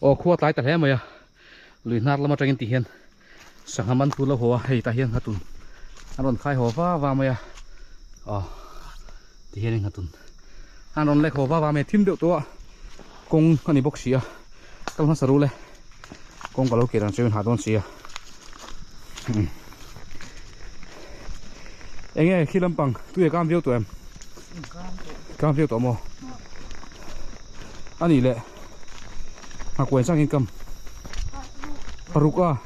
ô khua tái tạt hè mày à lùi nát lắm mà tranh tí hiền sáng ham ăn thu lâu hoa hay ta hiền hạt tун anh còn khai hoa va mày à tí hiền hạt tун anh còn lấy hoa va mày thêm đượcตัวcông anh đi bốc xì à trong nó sầu lên công cả lâu kia đang chơi hạt đòn xì à anh nghe khi làm bằng tôi cam phiêu tụi em cam phiêu tụi mò anh đi lệ hạt quên sang cầm paruka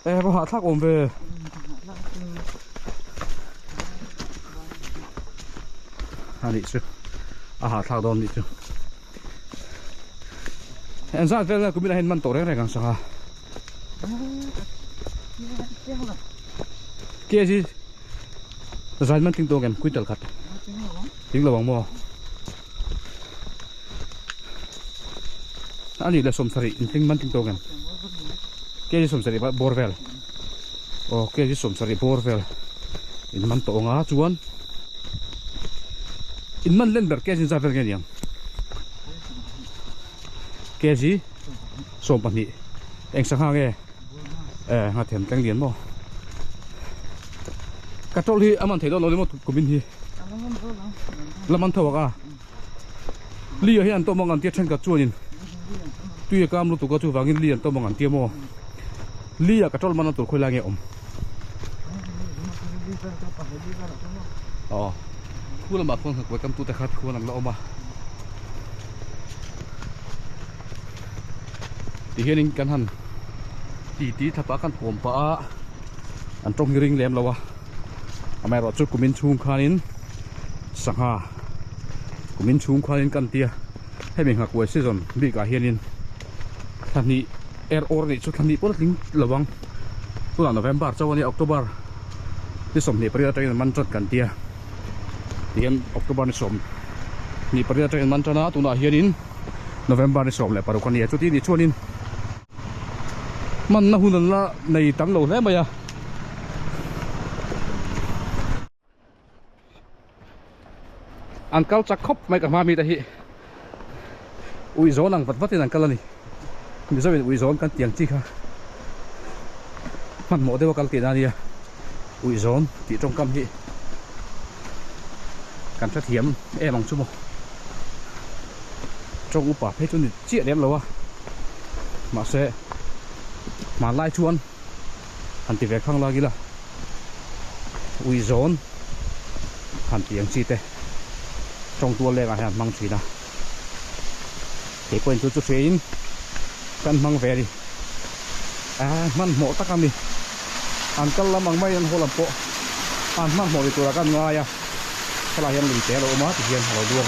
có hạt thác ôm về anh đi chứ hạt thác đòn đi chứ em ra về là cũng biết là hình man tổ đấy này càng sao kia gì rồi man tiếng tông em quyết trở cắt tiếng là bằng mò anh đi là sôm sari tiếng man tiếng tông em kia gì sôm sari borvel kia gì sôm sari borvel in man tổ ngã chuan in man lên bờ kia gì ra về cái gì kia gì sôm bẩn nhỉ anh sang hàng nghe hạt thèm canh liền mò cắt trâu đi anh thấy đó nó lấy một của mình thì làm ăn thầu à lia hiện tôi mong ăn tiết chân cả chuột nhìn tuy cam lúc tụi có chú vàng in lia tôi mong ăn tiết mò lia cắt trâu mà nó tụi khơi lại nghe ổn khu làm bạc phương thực với cam tu tại khát khu làm lão mà thì hiện anh căn hẳn tí tháp á căn phồm phá anh trong ring lem lâu à mày rồi chút của mình chung khanin sang ha của mình chung khanin căn tia hay mình học quay season bị cả hiện thằng ní air or này chút thằng ní bớt lính lawang tu là November cho này October đi sớm này bây giờ trên man chốt căn tia thì em October này sớm ní bây giờ trên man chốt na tu là hiện November này sớm lại bắt đầu con này chút đi chuan in man na hun la này tắm lâu thế mày à anh cao chắc khóc mấy cả ma mi đây ui gió năng vật vất thì anh cao này bây giờ ui gió căn tiếng chi khá mặt mỏ đây vào căn tiền đi à ui gió thì trong cam hi cảm giác hiếm em bằng chút một trong u bảo hết cho nên chia đẹp lâu à mà sẽ mà lại chuan anh thì về không lo gì là ui gió hẳn tiếng chi thế trong tua lên là mang chỉ nào để quên chút chút xíu cần mang về đi mang mỏ tắc ăn đi ăn cân lắm bằng mấy ăn hồ làm bộ ăn mang mỏ thì tôi là cân ngai à cái là hiện lì té lỗ má thì hiện là đua